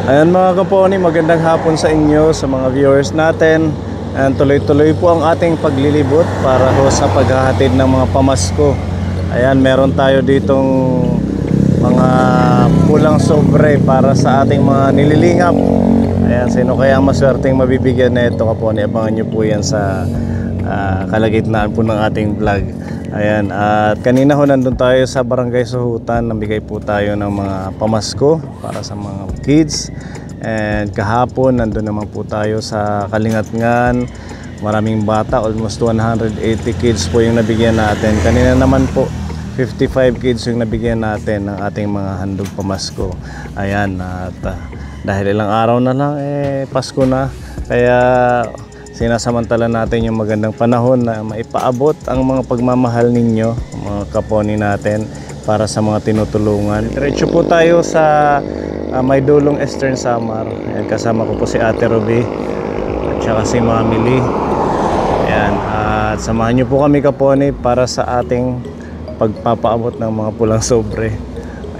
Ayan mga kaponi, magandang hapon sa inyo, sa mga viewers natin. Ayan, tuloy-tuloy po ang ating paglilibot para ho sa paghahatid ng mga pamasko. Ayan, meron tayo ditong mga pulang sobre para sa ating mga nililingap. Ayan, sino kaya ang maswerteng mabibigyan na ito kaponi? Abangan nyo po yan sa kalagitnaan po ng ating vlog. Ayan, at kanina ho nandun tayo sa Barangay Suhutan. Nabigay po tayo ng mga pamasko para sa mga kids. And kahapon nandun naman po tayo sa Kalingatngan. Maraming bata, almost 180 kids po yung nabigyan natin. Kanina naman po 55 kids yung nabigyan natin ng ating mga handog pamasko. Ayan, at dahil ilang araw na lang Pasko na, kaya sinasamantala natin yung magandang panahon na maipaabot ang mga pagmamahal ninyo, mga kaponi natin, para sa mga tinutulungan. Diretso po tayo sa Maydulong Eastern Samar. Ayan, kasama ko po si Ate Ruby at saka si Mami Lee. Ayan, at samahan nyo po kami kaponi para sa ating pagpapaabot ng mga pulang sobre.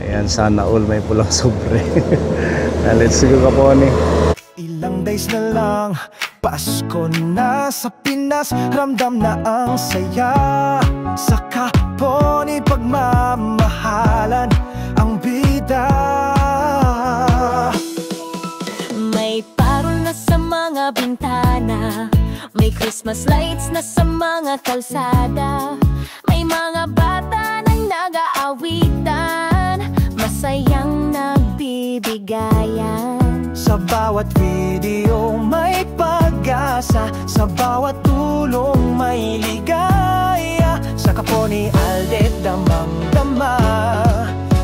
Ayan, sana all may pulang sobre. Let's go kaponi. Ilang days na lang, Pasko na sa Pinas, ramdam na ang saya. Sa kaponi pagmamahalan ang bida. May parol na sa mga bintana, may Christmas lights na sa mga kalsada, may mga bata nang nag-aawitan, masayang nagbibigayan. Sa bawat video may pag-asa, sa bawat tulong may ligaya. Sa kaponi Aldet damang-dama,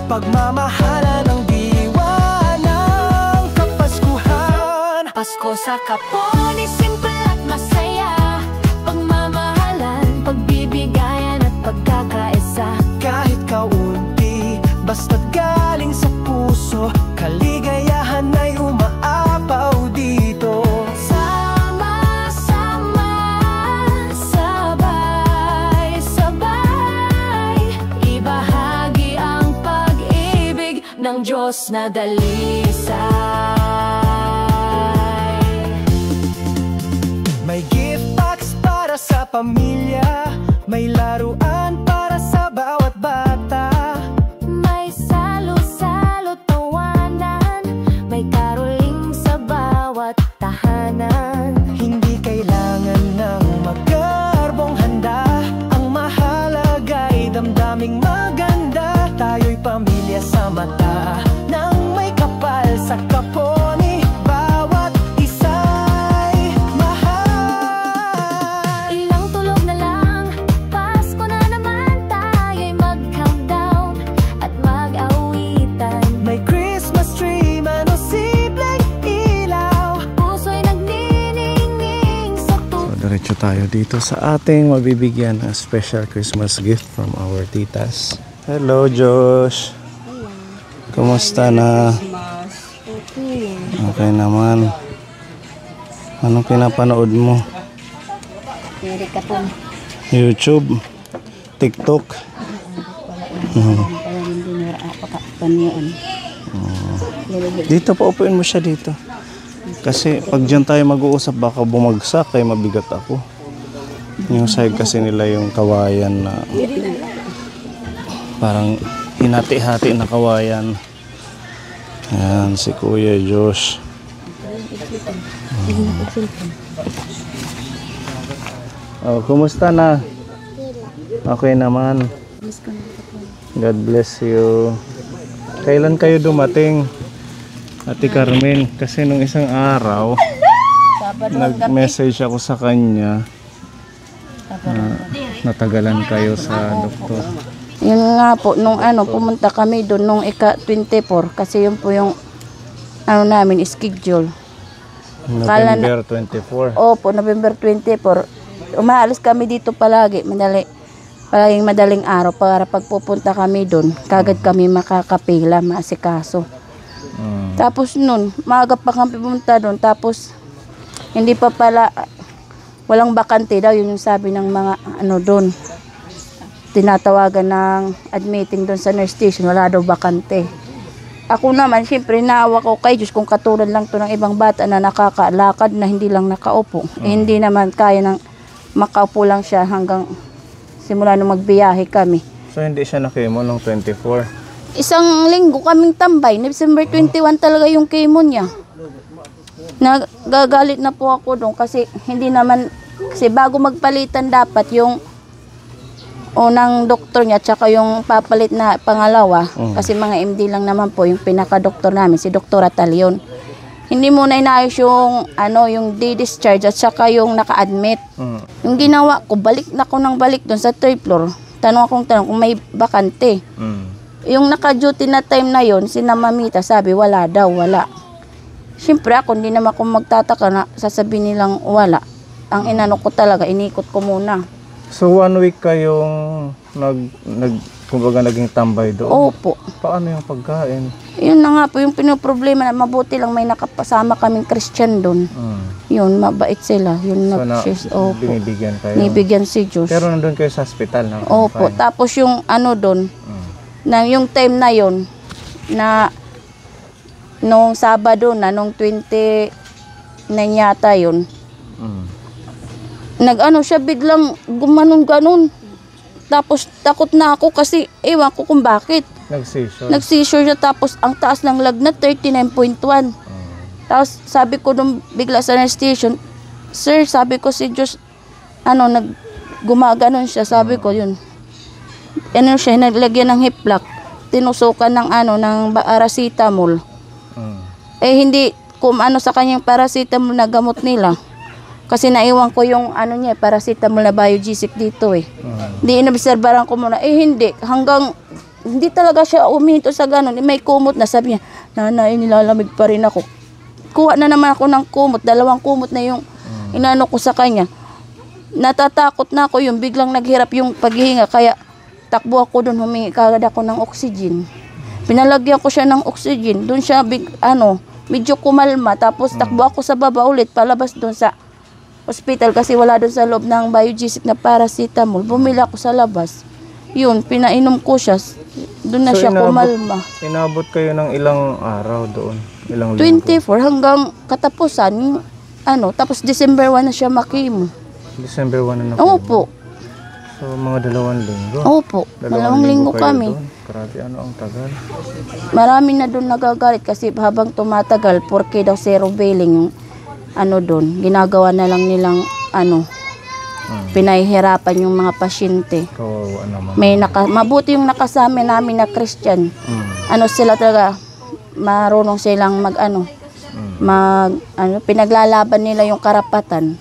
pagmamahalan ang diwa ng Kapaskuhan. Pasko sa kaponi, simple at masaya, pagmamahalan, pagbibigayan at pagkakaisa. Kahit kaunti, basta't galing sa puso, kaligayahan ay umaapaw dito. Sama-sama, sabay-sabay, ibahagi ang pag-ibig ng Diyos na dalisay. May gift box para sa pamilya, may laruan para sa bawat bata, may salo-salo tawanan, may caroling sa bawat tahanan. hindi kailangan ng magkarbong handa, ang mahalaga'y damdaming maganda. Tayo'y pamilya sa mata nang may kapal sa kaponi, bawat isa'y mahal. Ilang tulog na lang, Pasko na naman, tayo'y mag-countdown at mag-awitan. May Christmas tree man o simpleng ilaw, Puso'y nagniningning sa So, diretso tayo dito sa ating mabibigyan ng special Christmas gift from our titas. Hello, Josh. Kumusta na? Okay naman. Anong pinapanood mo? YouTube? TikTok? Dito pa, upuin mo siya dito. Kasi pag dyan tayo mag-uusap, baka bumagsak, kaya mabigat ako. Yung side kasi nila yung kawayan na parang hinati-hati na kawayan. Ayan, si Kuya Josh. Oh, kumusta na? Okay naman. God bless you. Kailan kayo dumating, Ate Carmen? Kasi nung isang araw, nag-message ako sa kanya na natagalan kayo sa doktor. Yun nga po, nung pumunta kami doon nung ika-24 kasi yun po yung namin schedule. November 24. Opo, November 24. Umaalis kami dito palagi, palaging madaling araw para pagpupunta kami doon, kagad kami makakapila, maasikaso. Tapos nun, maaga pa kami pumunta doon, tapos hindi pa pala, walang bakante daw, yun yung sabi ng mga doon. Tinatawagan ng admitting doon sa nurse station, wala daw bakante. ako naman, siyempre, naawa ko kay Diyos kung katulad lang to ng ibang bata na nakakalakad na hindi lang nakaupo. Eh, hindi naman kaya ng makaupo lang siya hanggang simula nung magbiyahe kami. So hindi siya na-chemo nung 24? Isang linggo kaming tambay. December 21 talaga yung chemo niya. Nagagalit na po ako doon kasi hindi naman, kasi bago magpalitan dapat yung unang doktor niya tsaka yung papalit na pangalawa kasi mga MD lang naman po yung pinaka-doktor namin, si Dr. Atalion. Hindi muna inayos yung yung di-discharge at saka yung naka-admit. Yung ginawa ko, balik na ko ng balik doon sa 3rd floor. Tanong kung may bakante. Yung naka-duty na time na yon, si Mamita sabi wala daw, wala. Siyempre ako, hindi naman ako magtataka na sasabihin nilang wala. Ang inano ko talaga, inikot ko muna. So 1 week kayong kumbaga naging tambay doon? Opo. Paano yung pagkain? Yun na nga po yung pinoproblema na mabuti lang may nakapasama kaming Christian doon. Yun, mabait sila. Yun, So binibigyan kayo? Binibigyan si Diyos. Pero nandun kayo sa hospital? Opo. Tapos yung doon, na yung time na yun, na nung Sabado na, nung 29 yata yun, siya biglang gumanon-ganon. Tapos takot na ako kasi ewan ko kung bakit. Nag-seizure siya tapos ang taas ng lagnat 39.1. Tapos sabi ko nung bigla sa nurse station, sir, sabi ko si Diyos, gumaganon siya. Sabi ko yun. Siya, naglagyan ng hip-lock. Tinusukan ng ng paracetamol. Eh hindi sa kanyang paracetamol na gamot nila. Kasi naiwan ko yung paracetamol na Biogesic dito eh. Hindi inobserbaran ko muna. Eh hindi. Hanggang hindi talaga siya uminto sa ganun. May kumot na, sabi niya, nanay, nilalamig pa rin ako. Kuha na naman ako ng kumot. 2 kumot na yung inano ko sa kanya. Natatakot na ako yung biglang naghirap yung paghihinga. Kaya takbo ako doon, humingi kagad ako ng oxygen. Pinalagyan ko siya ng oxygen. Doon siya medyo kumalma. Tapos takbo ako sa baba ulit, palabas doon sa hospital kasi wala doon sa loob ng Biogesic na paracetamol. Bumili ako sa labas. Yun, pinainom ko siya. Doon na siya kumalma. Inabot kayo ng ilang araw doon? Ilang 24 hanggang katapusan. Tapos December 1 na siya makimo. December 1 na Opo. So mga 2 linggo? Opo. 2 linggo kami. Doon. Grabe, ang tagal. Marami na doon nagagalit kasi habang tumatagal, porque daw zero billing yung doon, ginagawa na lang nilang pinahihirapan yung mga pasyente. Kawawa naman. Mabuti yung nakasama namin na Christian. Sila talaga, marunong silang pinaglalaban nila yung karapatan.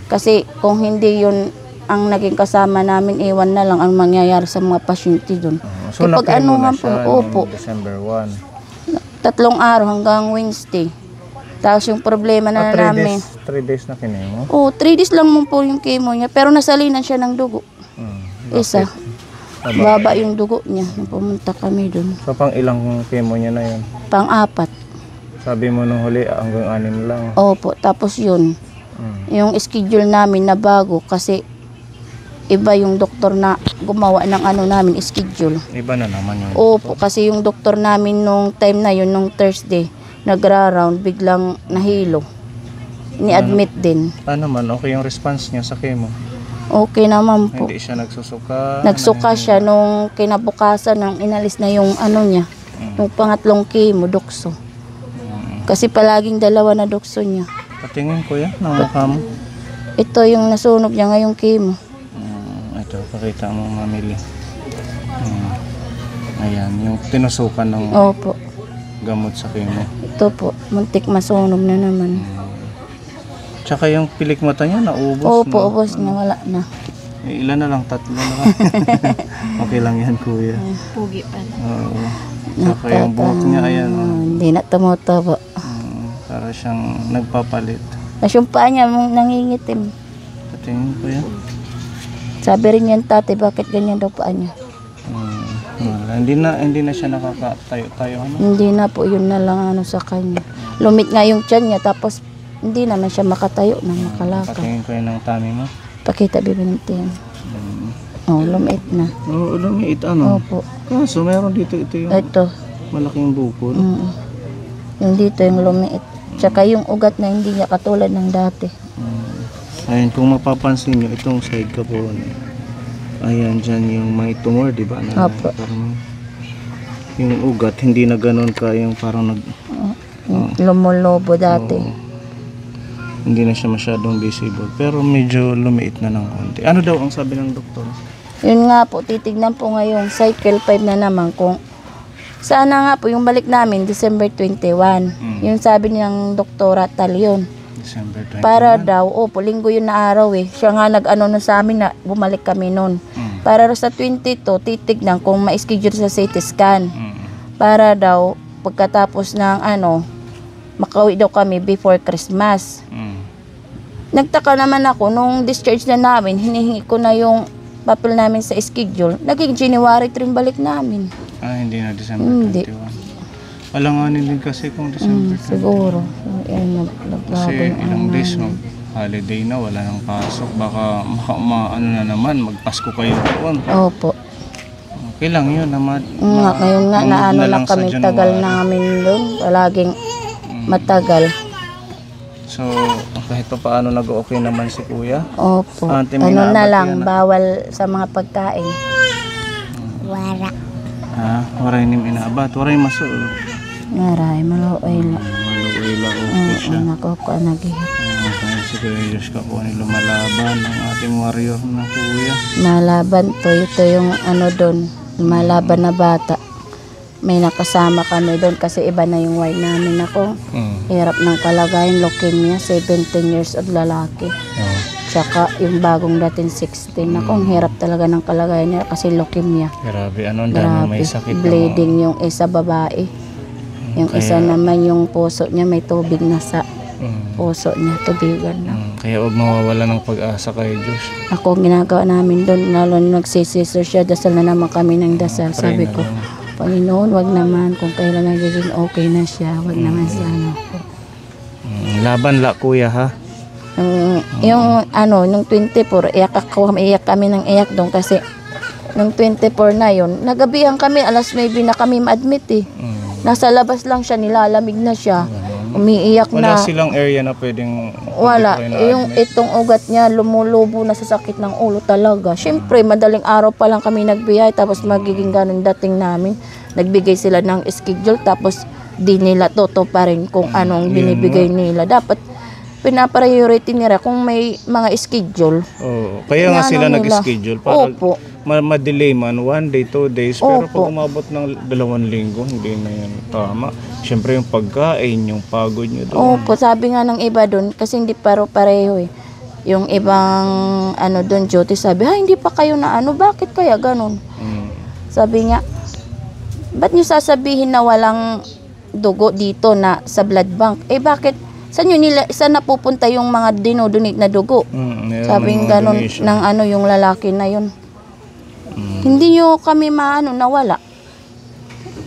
Kasi kung hindi yun ang naging kasama namin, iwan na lang ang mangyayari sa mga pasyente doon. So nakimo na siya noong December 1? 3 araw hanggang Wednesday. Tapos yung problema na namin. 3 days na kinemo? 3 days lang mo po yung chemo niya. Pero nasalinan siya ng dugo. Isa. Baba yung dugo niya. Pumunta kami doon. So pang ilang chemo niya na yun? Pang-4. Sabi mo nung huli hanggang 6 lang? Opo. Tapos yun. Yung schedule namin na bago kasi iba yung doktor na gumawa ng namin schedule. Iba na naman yung Opo. Kasi yung doktor namin nung time na yun, nung Thursday, nagra-round, biglang nahilo. Ni-admit din. Man, okay yung response niya sa chemo? Okay naman po. Hindi siya nagsusuka? Nagsuka siya nung kinabukasan nang inalis na yung niya. Yung pangatlong chemo, dokso. Kasi palaging 2 na dokso niya. Patingin ko yan, ng mukha mo. Ito yung nasunog niya ngayong chemo. Ito, pakita mo mamili. Ayan, yung tinusukan ng Opo. gamot sa chemo. Ito po, muntik masunog na naman. Tsaka yung pilik mata niya, naubos. Opo, ubos na, wala na. Ilan na lang, 3 na lang. Okay lang yan, kuya. Pugi pa. Oo. Tsaka yung buhok niya, ayan. Hindi na tumutubo. Para siyang nagpapalit. Tapos yung paa niya, nangingitim. Patingin ko yan. Sabi rin yan, tatay, bakit ganyan daw paa niya? Hindi na siya nakakatayo-tayo. Hindi na po, yun na lang sa kanya. Lumit nga yung tiyan niya, tapos hindi naman siya makatayo na makalakad. Patingin ko yan ng tummy mo. Pakita bibintin. Lumit na. Oo, lumit Opo. So meron dito ito yung... Ito. Malaking bukol. Yung dito yung lumiit. Tsaka yung ugat na hindi niya katulad ng dati. Ayun, kung mapapansin nyo, itong side ka po. Ayan, dyan yung may tumor, di ba? Opo. Parang yung ugat, hindi na ganun ka yung parang Lumulobo dati. hindi na siya masyadong visible. Pero medyo lumiit na ng konti. Ano daw ang sabi ng doktor? Yun nga po, titignan po ngayon, cycle 5 na naman kung sana nga po yung balik namin December 21. Yung sabi niyang doktora Talion. December 21. Para daw, linggo yun na araw eh. Siya nga nag-ano na sa amin na bumalik kami noon. Para sa 22, titignan kung ma-schedule sa CT scan. Para daw, pagkatapos ng makauwi daw kami before Christmas. Nagtaka naman ako, nung discharge na namin, hinihingi ko na yung papel namin sa schedule. Naging January 3 balik namin. Hindi na December Hindi. 21. Alanganin din kasi kung December 21. Siguro. Yan, Kasi ilang days mag-holiday na, wala nang pasok. Baka ano na naman, magpasko kayo doon. Opo. Okay lang yun naman. Ngayon nga, naano lang kami, tagal namin doon. Palaging matagal. So, kahit pa paano nag-okay naman si kuya? Opo. Ante, may Ano na naabat lang, yan, bawal sa mga pagkain. Waray nim inaabat, waray maso. Ngaray, maluoy lang. Maluoy lang, okay siya. Nako ko nagihit. Kaya si Kuya Diyos ka po ni lumalaban ng ating warrior na kuya. Malaban to, ito yung doon, lumalaban na bata. May nakasama kami doon kasi iba na yung wife namin ako. Hirap ng kalagayan, leukemia, 17 years old lalaki. Tsaka yung bagong dating 16. Akong hirap talaga ng kalagayan niya kasi leukemia. Grabe, ang dami may sakit. Bleeding yung isa babae. Yung isa naman yung puso niya may tubig na sa puso niya, tubigan na. Kaya huwag mawawala ng pag-asa kay Diyos. Ako ginagawa namin doon, lalo na nagsisisor siya, dasal na naman kami ng dasal. Sabi ko, Panginoon, wag naman kung kailan nagiging okay na siya, wag naman sana po. Laban la kuya ha. Yung nung 24, iyak kami ng iyak doon kasi nung 24 na yon, nagabihan kami, alas 9 na kami ma-admit eh. Nasa labas lang siya, nilalamig na siya. Umiiyak Wala na. silang area na pwedeng Wala. Yung itong ugat niya, lumulubo na sa sakit ng ulo talaga. Siyempre, madaling araw pa lang kami nagbiyay, tapos magiging ganun dating namin. Nagbigay sila ng schedule, tapos di nila toto pa rin kung anong binibigay nila. Dapat pinapriority nila kung may mga schedule. Kaya nga sila nag-schedule para Opo. ma-delay man 1 day, 2 days. Pero Opo. pag umabot ng 2 linggo, hindi na yun tama. Siyempre yung pagkain, yung pagod nyo doon. Opo, sabi nga ng iba doon, kasi hindi pareho eh. Yung ibang doon, duty, sabi, hindi pa kayo na bakit kaya ganun? Sabi niya, ba't nyo sasabihin na walang dugo dito na sa blood bank? Bakit? Saan napupunta yung mga dinodonate na dugo? Sabi ng ganun ng yung lalaki na yun. Hindi nyo kami nawala.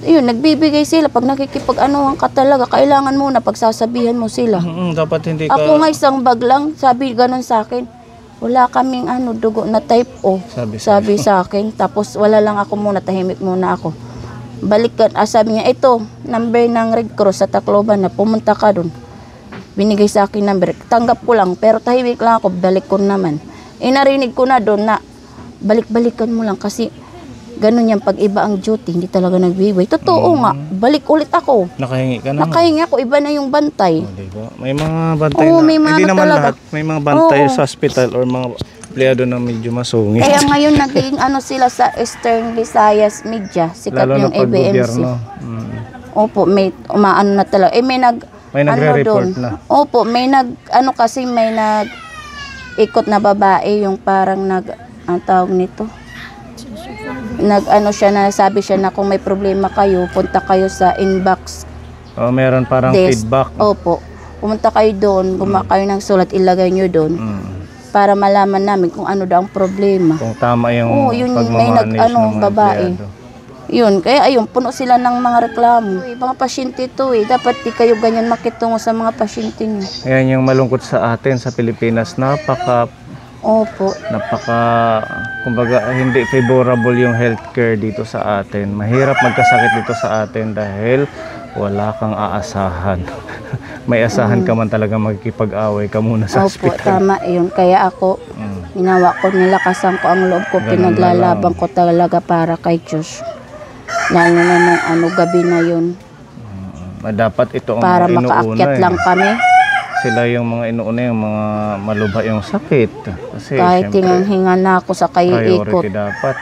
Yun, nagbibigay sila. Pag nakikipag-anuhan ka talaga, kailangan muna pagsasabihan mo sila. Dapat hindi ka... Ako nga isang bag lang, sabi ganun sa akin. Wala kaming dugo na type O. Sabi sa akin. Tapos wala lang ako muna, tahimik muna ako. Balikan, sabi niya, ito, number ng Red Cross sa Tacloban na pumunta ka dun. Binigay sa akin number. Tanggap ko lang, pero tahimik lang ako, balik ko naman. Narinig ko na doon na balik-balikan mo lang kasi ganun yan, pag iba ang duty, hindi talaga nagbibigay. Totoo nga, balik ulit ako. Nakahingi ka na. Nakahingi ako, iba na yung bantay. Diba? May mga bantay May mga hindi naman talaga. lahat. May mga bantay sa hospital or mga empleyado na medyo masungit. Kaya ngayon naging sila sa Eastern Visayas Media, sikat Lalo yung na pag ABMC. gobyerno. Opo, may umaano na talaga. May nagre-report na. Opo, may kasi may ikot na babae, yung parang ang tawag nito. Siya na, sabi siya na kung may problema kayo, punta kayo sa inbox. Meron parang desk. feedback. Opo. Pumunta kayo doon, gumawa kayo ng sulat, ilagay nyo doon. Para malaman namin kung ano daw ang problema. Kung tama yung may pagmamanage ng mga babae. empleyado. Yun, kaya ayun, puno sila ng mga reklamo. Mga pasyente to dapat di kayo ganyan makitungo sa mga pasyente nyo. Ayan yung malungkot sa atin sa Pilipinas. Napaka Opo. kumbaga hindi favorable yung healthcare dito sa atin. Mahirap magkasakit dito sa atin dahil wala kang aasahan. May asahan ka man talaga magkipag-away ka muna sa Opo, hospital. tama yun. Kaya ako, ginawa ko, nilakasan ko ang loob ko, Ganun pinaglalaban na lang. ko talaga para kay Diyos. Lalo na ng gabi na yun. Dapat ito ang Para inuuna makaakyat lang kami. Sila yung mga inuuna, yung mga malubha yung sakit. Kasi Kahit syempre, hinga na ako sa kaiikot. priority dapat.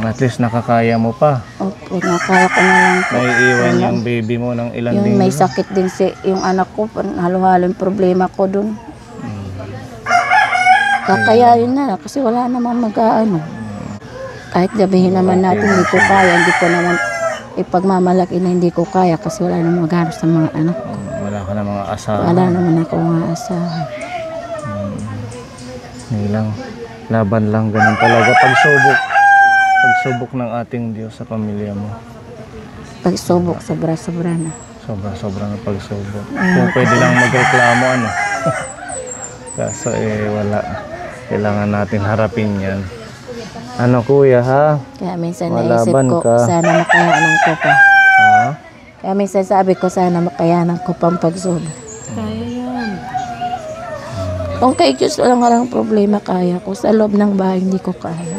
At least nakakaya mo pa. Opo, nakaya ko na lang po. Naiiwan yung baby mo ng ilang Yung linggo. may sakit din yung anak ko, halo-halo yung problema ko dun. Kakayain na kasi wala namang mag-aano. Kahit gabihin naman natin, hindi ko kaya, hindi ko naman ipagmamalaki na hindi ko kaya kasi wala namang mag-aano sa mga anak ko. Wala ka na mga asahan. Wala naman ako mga asahan. Hindi lang. Laban lang. Ganun talaga. Pagsubok ng ating Diyos sa pamilya mo. Pagsubok, sobra-sobra na. Sobra na pagsubok. Kung pwede lang magreklamo, ano. Kaso wala. Kailangan natin harapin yan. Ano kuya ha? Kaya minsan Malaban naisip ko, ka. sana makayanan ko pa. Ha? Kaya minsan sabi ko, sana makayanan ko pang pagsubok. Kaya yan. Kung kay Diyos walang problema, kaya ko. Sa loob ng bahay, hindi ko kaya.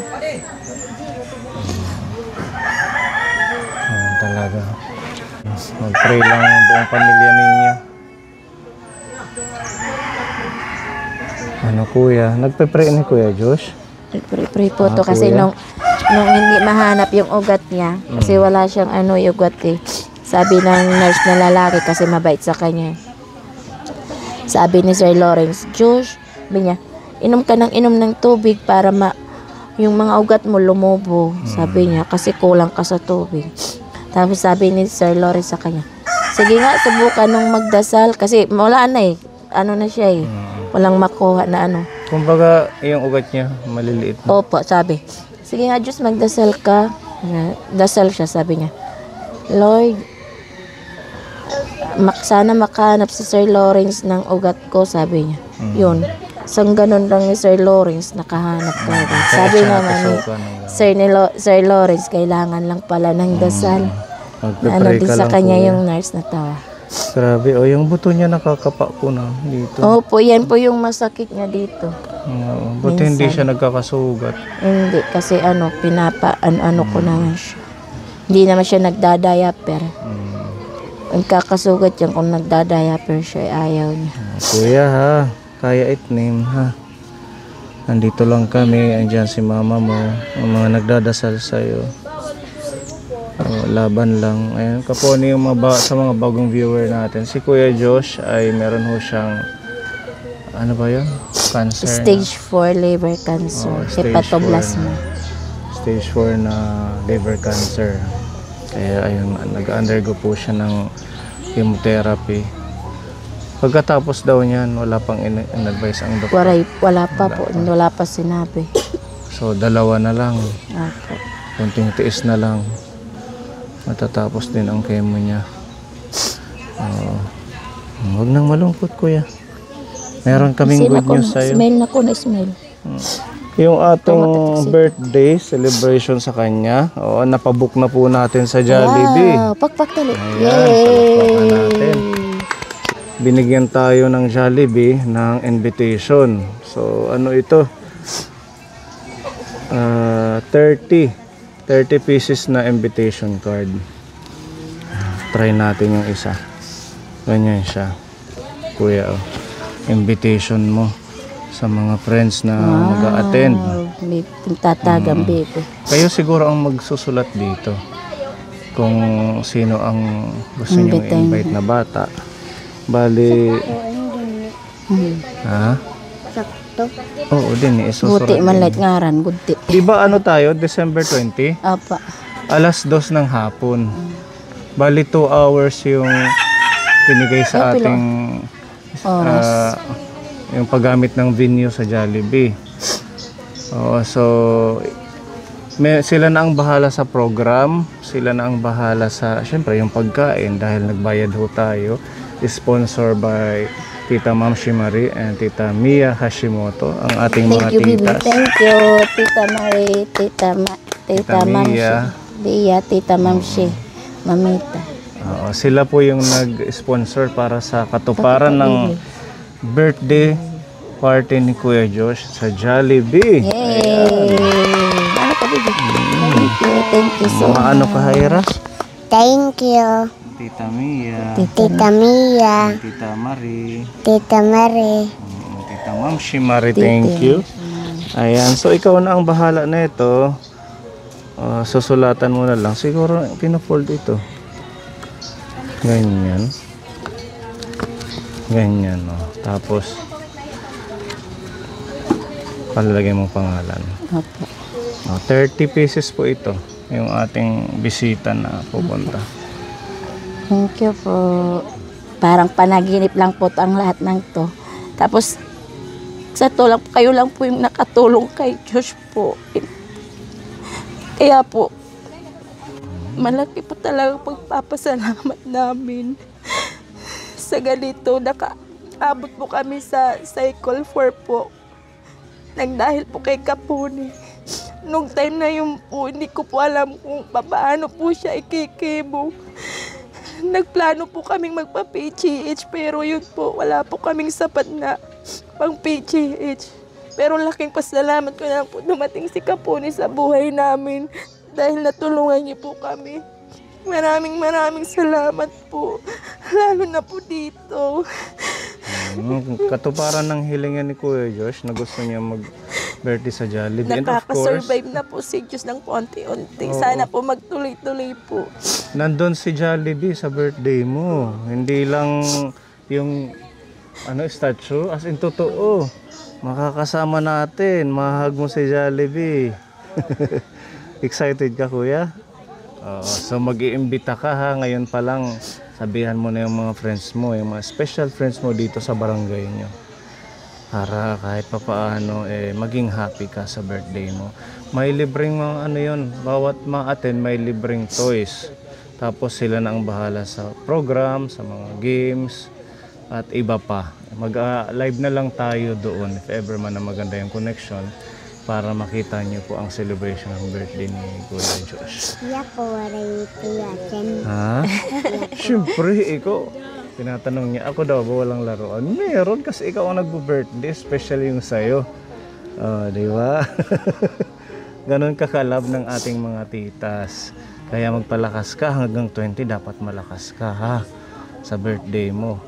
Ayan talaga. Mag-pray lang ang buong pamilya ninyo. Ano kuya? Nagpe-pray ni Kuya Josh? Pray po to kasi kuya. nung hindi mahanap yung ugat niya, kasi wala siyang ugat eh. Sabi ng nurse na lalaki kasi mabait sa kanya. Sabi ni Sir Lawrence, Josh, sabi niya, inom ka ng tubig para yung mga ugat mo lumobo. Sabi niya, kasi kulang ka sa tubig. Tapos sabi ni Sir Lawrence sa kanya, sige nga, subukan nung magdasal kasi wala na eh. Ano na siya eh. Walang makuha na ano. Kumbaga, yung ugat niya, maliliit na. Opo, sabi. Sige nga, Diyos, magdasal ka. Dasal siya, sabi niya. Lord, sana makahanap si Sir Lawrence ng ugat ko, sabi niya. Yun. So, ganun lang ni Sir Lawrence, nakahanap ka. Sabi siya naman ni nakasuka ng Sir Lawrence, kailangan lang pala ng dasal. Ano Magpe-pray din ka sa lang kanya kuya. yung nurse na tawa. Grabe, yung buto niya nakakapa ko na dito. Opo, yan po yung masakit niya dito. Oo, buti hindi siya nagkakasugat. Hindi, kasi ano ko naman siya. Hindi naman siya nagdadayaper. Ang kakasugat yan kung nagdadayaper siya, ayaw niya. Kuya ha, kaya itnim ha. Nandito lang kami, andyan si mama mo, ang mga nagdadasal sa'yo. Laban lang. Ayan, kaponi yung sa mga bagong viewer natin. Si Kuya Josh ay meron ho siyang, ano ba yun? Cancer. Stage 4 liver cancer, stage hepatoblasma. Stage 4 na liver cancer. Kaya ayun, nag-undergo po siya ng chemotherapy. Pagkatapos daw niyan, wala pang in-advise ang doktor. Wala pa po, wala pa sinabi. So, dalawa na lang. Opo. Kunting tiis na lang. Matatapos din ang chemo niya. Huwag nang malungkot, kuya. Meron kaming good news sa'yo. Smell na ko na smell. Yung ating birthday celebration sa kanya, napabook na po natin sa Jollibee. Wow, pakpak tali. Ayan, palakpakan natin. Binigyan tayo ng Jollibee ng invitation. So, ano ito? 30 pieces na invitation card. Try natin yung isa. Ganyan siya. Kuya, invitation mo sa mga friends na mag-a-attend. May tatagang baby. Kayo siguro ang magsusulat dito kung sino ang gusto nyo invite na bata. Bali, ha? Sakto. Oo din, isusulat Buti man din. light ngaran, buti. Di ba ano tayo, December 20? Apa. Alas 2 ng hapon. Bali 2 hours yung pinigay sa ating Oras. yung paggamit ng venue sa Jollibee. So sila na ang bahala sa program, sila na ang bahala sa syempre yung pagkain dahil nagbayad ho tayo, sponsor by Tita Ma'am Shimari and Tita Mia Hashimoto, ang ating mga Thank you, Bibi. titas. Thank you, Tita Marie, Tita Mia. Bia, Tita Mamshi, Mamita. Oo, sila po yung nag-sponsor para sa katuparan ng birthday party ni Kuya Josh sa Jollibee. Yay! Ano ka, Bibi? Thank you so much. Maano ka, Haira? Thank you, Tita Mia, Tita Mia, Tita Marie, Tita Marie. Tita Ma'am Shimari, thank you. Ayan, so ikaw na ang bahala na ito. Susulatan mo na lang. Siguro pinafold ito. Ganyan. Ganyan, oh. Tapos palalagay mo pangalan. Opo. 30 pieces po ito. Yung ating bisita na pupunta. Thank you po. Parang panaginip lang po ang lahat ng to. Tapos, sa to lang, kayo lang po yung nakatulong kay Josh po. Kaya po, malaki po talaga pagpapasalamat namin. Sa ganito, nakaabot po kami sa Cycle 4 po. Nang dahil po kay Kapuni. Nung time na yun po, hindi ko po alam kung paano po siya ikikimo. Nagplano po kaming magpa-PGH pero yun po, wala po kaming sapat na pang PGH. Pero laking pasalamat ko na po dumating si Kapuni sa buhay namin dahil natulungan niyo po kami. Maraming salamat po, lalo na po dito. Katuparan ng hilingan ni Kuya Josh na gusto niya mag-birthday sa Jollibee. And of course, Nakaka-survive na po si Diyos ng konti-unti. Sana po magtuloy-tuloy po. nandun si Jollibee sa birthday mo. Hindi lang yung statue, as in totoo. Makakasama natin, mahag mo si Jollibee. Excited ka, kuya? So mag-iimbita ka ha, ngayon pa lang sabihan mo na yung mga friends mo, yung mga special friends mo dito sa barangay nyo. Para kahit papaano maging happy ka sa birthday mo. May libreng mga bawat ma-attend may libreng toys. Tapos sila na ang bahala sa program, sa mga games, at iba pa. Mag-live na lang tayo doon if ever man na maganda yung connection para makita niyo po ang celebration ng birthday ni Kuya Josh. Iya po, waray tiyakin. Ha? Siyempre, ikaw. Tinatanong niya, ako daw ba walang laruan? Meron kasi ikaw ang nagbo-birthday, special yung sa'yo. Di ba? Ganon kakalab ng ating mga titas. Kaya magpalakas ka, hanggang 20 dapat malakas ka ha, sa birthday mo.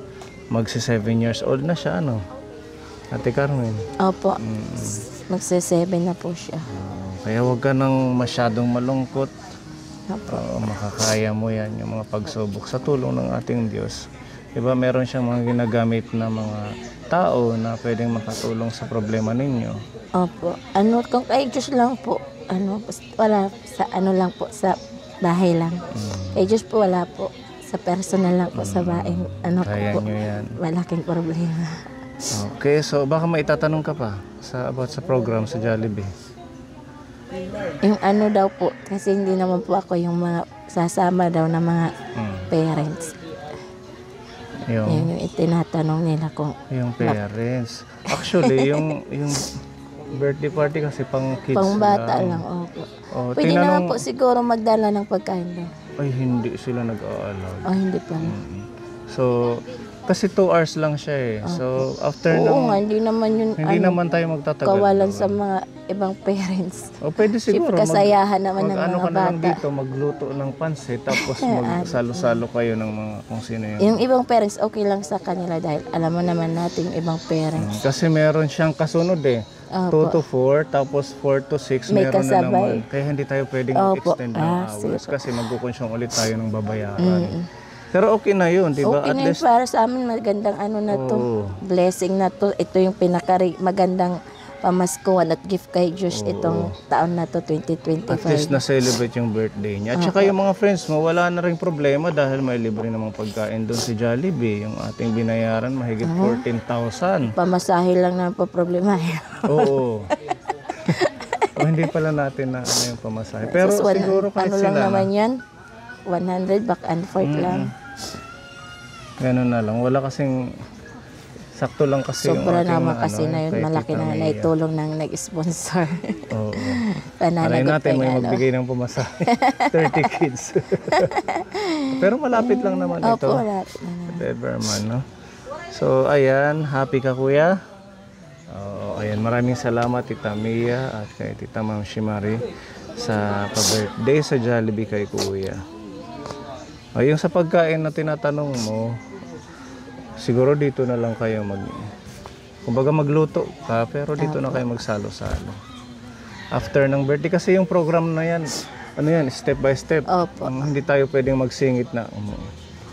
Magsi 7 years old na siya, ano? Ate Carmen. Opo, magse-7 na po siya. Kaya huwag ka nang masyadong malungkot. Opo. Makakaya mo yan, yung mga pagsubok sa tulong ng ating Diyos. Diba meron siyang mga ginagamit na mga tao na pwedeng makatulong sa problema ninyo. Opo. Kung kay Diyos lang po, wala sa lang po, sa bahay lang. Kay Diyos po wala po. Sa personal lang po, sa bahay. Kaya po, nyo yan. malaking problema. Okay, so baka maitatanong ka pa about sa program sa Jollibee. Yung daw po, kasi hindi naman po ako yung mga sasama daw ng mga parents. Yung itinatanong nila kung Yung parents. Actually, yung birthday party kasi pang kids pang bata lang. Opo. Pwede naman po siguro magdala ng pagkain doon. Ay, hindi sila nag-aallow. Hindi pa na. So, kasi 2 hours lang siya eh. So, after Oo nga, hindi naman yun hindi naman tayo magtatagal. kawalan doon. sa mga ibang parents. O pwede siguro. Kasayahan naman ng mag-ano mga ka na lang bata. dito, magluto ng pansit, tapos magsalo-salo kayo ng mga kung sino yung... Yung ibang parents, okay lang sa kanila dahil alam mo naman natin yung ibang parents. Kasi meron siyang kasunod eh. 2 to 4, tapos 4 to 6 May meron na kasabay. naman. Kaya hindi tayo pwedeng Opo. extend ng hours sige. kasi magkukonsyong ulit tayo ng babayaran. Pero okay na yun, di ba? Okay At na yun least, para sa amin, magandang na to. Oo. Blessing na to. Ito yung magandang pamaskuhan at gift kay Diyos itong taon na to, 2025. at least na-celebrate yung birthday niya. At saka yung mga friends mo, wala na rin problema dahil may libre namang pagkain doon si Jollibee. Yung ating binayaran, mahigit 14,000. Pamasahe lang na po problema. Oo. O hindi pala natin na yung pamasahe. Pero siguro kahit lang sila naman yan? 100 back and forth lang. Ganun na lang. Wala kasing Sakto lang kasi Sobra ating naman kasi na yun, kay malaki Tita na Mia. naitulong ng nag-sponsor. Oo. Alay Pananagot natin pa may yung magbigay ng pumasahe. 30 kids. Pero malapit lang naman ito. Opo, lahat na naman. Whatever man, no? So, ayan. Happy ka, kuya? Oo, ayan. Maraming salamat, Tita Mia at kay Tita Ma'am Shimari sa pa-birthday sa Jollibee kay kuya. Ay, yung sa pagkain na tinatanong mo, siguro dito na lang kayo kumbaga magluto ka, pero dito na kayo magsalo-salo. After ng birthday, kasi yung program na yan, ano yan, step by step. Opo. Hindi tayo pwedeng magsingit na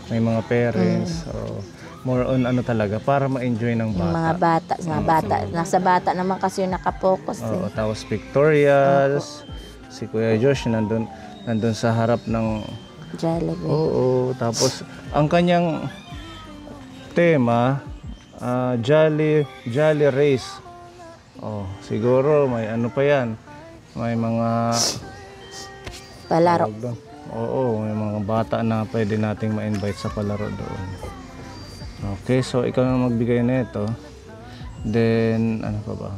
may mga parents. So, more on ano talaga, para ma-enjoy ng Yung mga bata. bata. Nasa bata naman kasi yung nakapokus. Oo, tapos pictorials. Si Kuya Josh nandun sa harap ng Jollibee. Oo, tapos ang kanyang tema, Jolly Race. Oh, siguro may ano pa yan. May mga Palaro. tawag doon. Oo, may mga bata na pwede nating ma-invite sa palaro doon. Okay, so ikaw na magbigay nito. Then, ano pa ba?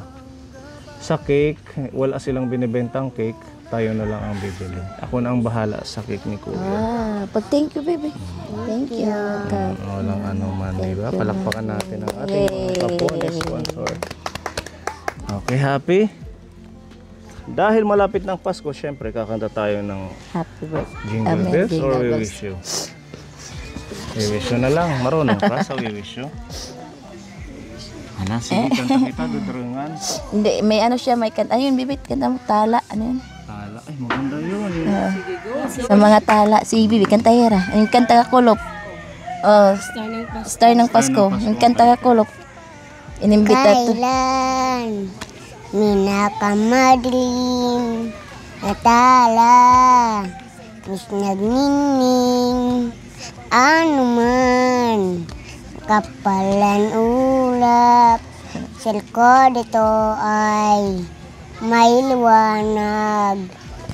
Sa cake, wala silang binibentang cake. Tayo na lang ang bibili. Ako na ang bahala sa cake ni Kuya. Thank you, baby. Thank you. Walang ano man, di ba? Palakpakan natin ang ating mga kapone sponsor. Okay, happy? Dahil malapit ng Pasko, syempre kakanta tayo ng Happy birthday. Jingle Bells or We Wish You? We Wish You na lang. Marunong ka sa We Wish You? Ano, sige, kanta kita, dudurungan. Hindi, may ano siya, may kanta. Ayun, bibit, kanta mo, tala. Ano yun? Tala, ay maganda yun. Sa mga tala, si Bibi, kanta yara. Yung kanta kakulop. Oh, Star ng Pasko. Yung kanta kakulop. Inimbita to. Kailan minakamadilim na tala, mis nagninning, ano man, kapalan ulap, silko dito ay may liwanag,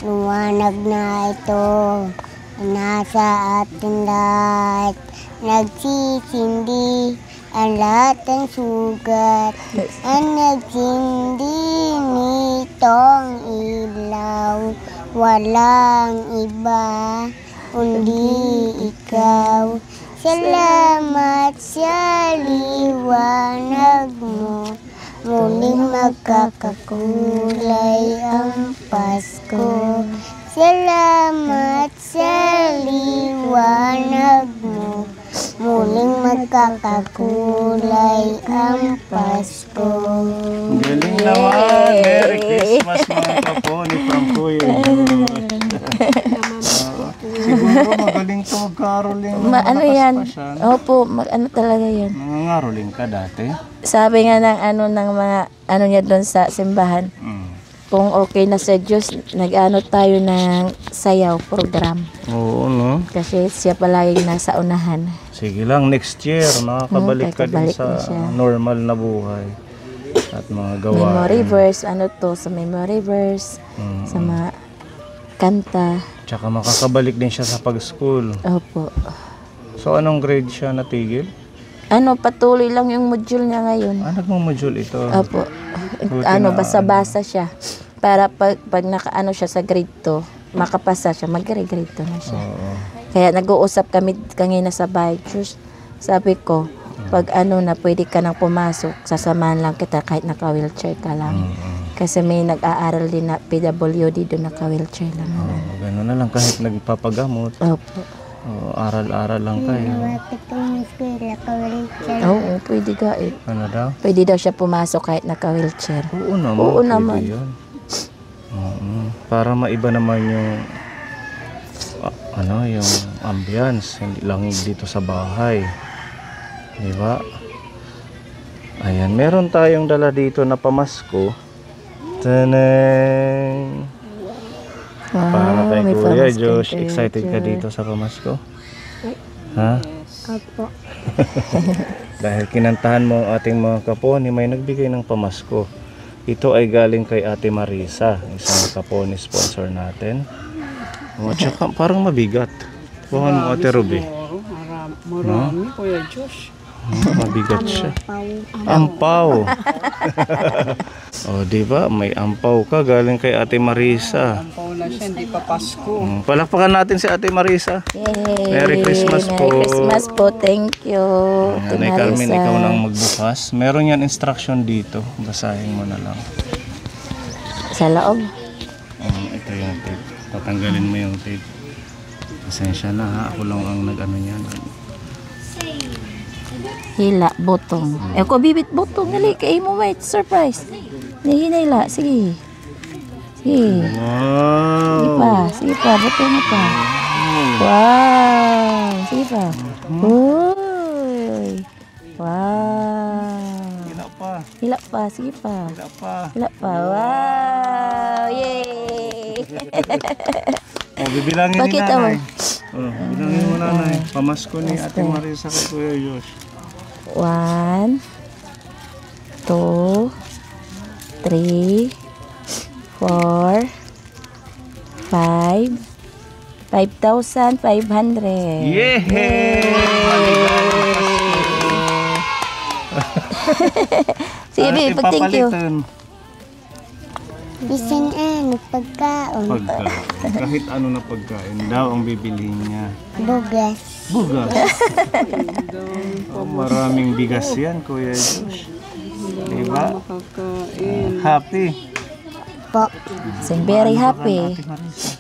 liwanag na ito, nasa ating lahat, nagsisindi, ang lahat ng sugat, ang nagsindi nitong ilaw, walang iba, kundi ikaw. Salamat sa liwanag mo, muling magkakakulay ang Pasko. Salamat sa liwanag mo, muling magkakakulay ang Pasko. Galing naman. Merry Christmas mga kapone from Kuya Josh. Siguro magaling to mag-caroling. Ano yan? Opo, ano talaga yan. Nangangaroling ka dati? Sabi nga ng ng mga ano niya doon sa simbahan, kung okay na sa Diyos, nag-ano tayo ng sayaw program. Oo, no? Kasi siya palaging nasa unahan. Sige lang, next year, makakabalik ka din kakabalik sa na siya. normal na buhay. At mga gawain. Memory verse, ano to, sa memory verse, sa mga kanta. Tsaka makakabalik din siya sa pag-school. Opo. So, anong grade siya natigil? Ano, patuloy lang yung module niya ngayon. Nagmamodule ito. Opo. Buti Ano, na, basa-basa siya. Para pag nakaano siya sa grade 2, makapasa siya, mag-grade 2 na siya. Oo. Kaya nag-uusap kami kanina sa bahay. Diyos, sabi ko, pag ano na, pwede ka nang pumasok, sasamahan lang kita kahit naka-wheelchair ka lang. Kasi may nag-aaral din na PWD doon, naka-wheelchair lang. Gano'n na lang kahit nagpapagamot. Opo. Aral-aral lang kayo. Bakit kung eskwela ka walang tiyan? Oo, pwede ka eh. Ano daw? Pwede daw siya pumasok kahit naka-wheelchair. Oo naman. Oo pwede naman. Yun. Para maiba naman yung yung ambience, hindi lang dito sa bahay. Di ba? Ayan, meron tayong dala dito na pamasko. Taneng! Para kay may Kuya pamasko Josh, kay excited ka Josh. dito sa pamasko? Ha? Opo. Dahil kinantahan mo ang ating mga kaponi, may nagbigay ng pamasko. Ito ay galing kay Ate Marisa, isang kaponi sponsor natin. Tsaka parang mabigat. Bukan mo Ate Ruby. Marami, Kuya Josh. Mabigat siya. Pau. Ampaw. O, di ba? May ampaw ka galing kay Ate Marisa. Paula siya, hindi pa Pasko. Palakpakan natin si Ate Marisa. Yay! Merry Christmas po. Merry Christmas po. Thank you. Ate Nay Carmen, Marisa. ikaw nang magbukas. Meron yan instruction dito. Basahin mo na lang. Sa loob. Ito yung tape. Tatanggalin mo yung tape. Pasensya na ha. Ako lang ang nag-ano yan. Hila, botong. Ako bibit botong. Dali, kay mo wait. Surprise. Hinay-la. Sige. Sige. Sige Wow! pa. Sige pa. Botong na pa. Wow. Sige pa. Uy. Wow. Hila pa. Hila pa. Sige pa. Hila pa. Hila pa. Wow. Yay. Bibilangin Bakit ni nanay. ako? Bilangin mo nanay. Pamasko ni Ate Marisa kay Kuya Josh. 1, 2, 3, 4, 5, 5,500. Yay! Sige, baby, pag thank you. Bisan ano, pagkaon. Kahit ano na pagkain daw ang bibilihin niya. Bugas. Bugas. Maraming bigas yan, Kuya Josh. Diba? Happy. Po. So, very happy.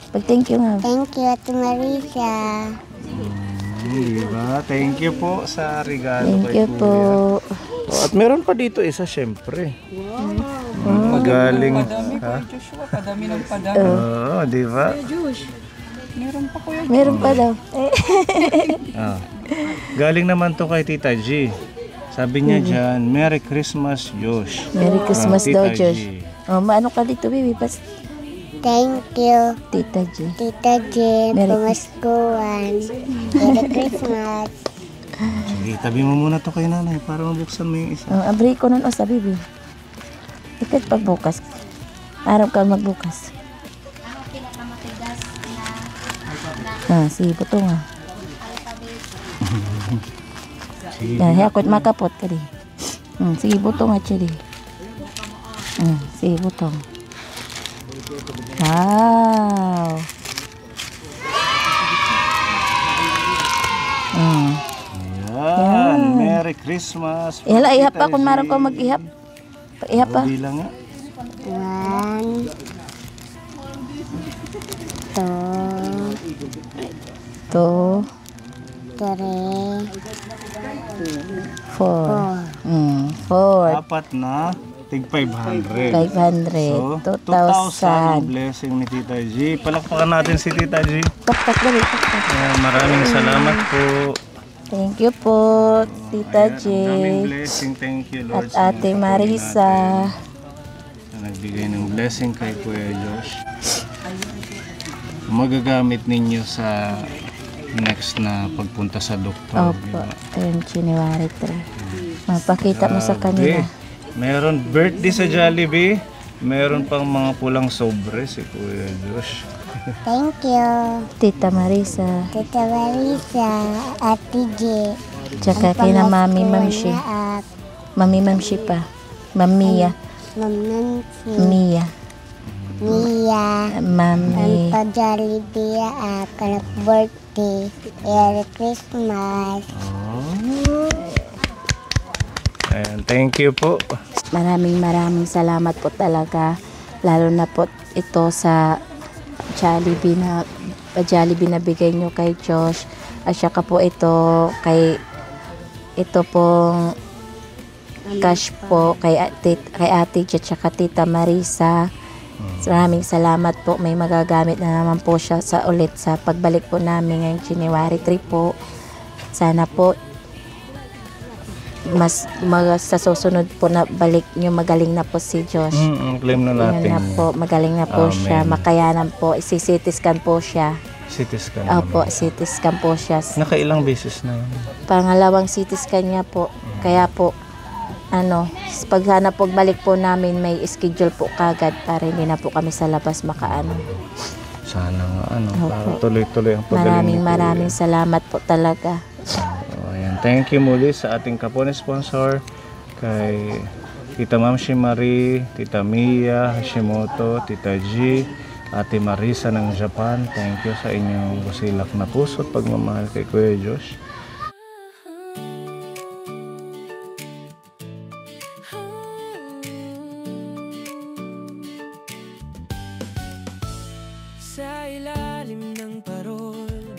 Pag thank you nga. Thank you, Ate Marisa. Diba? Thank you po sa regalo Thank kay you Kuya. po. At meron pa dito isa, syempre. Magaling. Ha? Joshua, kadami ng padami. Oo, di ba? Josh, meron pa kuya. Meron pa daw. Ah. Galing naman to kay Tita G. Sabi niya dyan, Merry Christmas, Josh. Merry Christmas From daw, Tita Josh. G. Oh, maano ka dito, baby? Pas Thank you, Tita G. Tita Jen, Merry pumaskuhan. Merry Christmas. Sige, tabi mo muna to kay nanay para mabuksan mo yung isa. Abri ko nun o sa baby. Ikat pagbukas. Araw ka magbukas. Sige, puto nga. Hayakot makapot ka di. Sige, buto nga siya di. Sige, butong. Wow. Yan. Merry Christmas. from Ihala, ihap Tita pa kung G. marang ko mag-ihap. Pag-ihap pa. Bilang nga. 1, 2, 2, 3, 4. 4. Apat na tig 500. 500. So, 2,000 ang 2,000. blessing ni Tita G. Palakpakan natin si Tita G. Pakpak dali, pakpak. Maraming salamat po. Thank you po, Tita J. Maraming blessing. Thank you, Lord. At Ate Marisa. Na nagbigay ng blessing kay Kuya Josh. Magagamit ninyo sa next na pagpunta sa doktor. Opo, ayun, January 3. Mapakita mo sa kanila. Meron birthday sa Jollibee. Meron pang mga pulang sobre si Kuya Josh. thank you, Tita Marisa. Tita Marisa, Ate J. Tsaka kina Mami Mamshi. At Mami Mamshi pa. Mamiya. Ma'am Nancy, Mia. Mia, Mami. ang Jollibee at kalap birthday. Merry Christmas. And thank you po. Maraming salamat po talaga. Lalo na po ito sa Jollibee na bigay nyo kay Josh. At saka po ito pong cash po kay Ate at saka Tita Marisa. Maraming salamat po. May magagamit na naman po siya sa ulit sa pagbalik po namin ngayong January 3 po. Sana po sa susunod po na balik nyo magaling na po si Josh. Claim na natin. Yan na po, magaling na po Amen. siya, makayanan po, isi-CT scan po siya. CT scan. Opo, CT scan po siya. Nakailang beses na yun? Pangalawang CT scan niya po. Kaya po, pag sana po balik po namin, may schedule po kagad para hindi na po kami sa labas makaano. Sana nga Opo. para tuloy-tuloy ang pagaling ni Kuya. Maraming salamat po talaga. Ayan. thank you muli sa ating kapon sponsor kay Tita Ma'am Shimari, Tita Mia Hashimoto, Tita G, Ate Marisa ng Japan. Thank you sa inyong busilak na puso at pagmamahal kay Kuya Josh. Sa ilalim ng parol,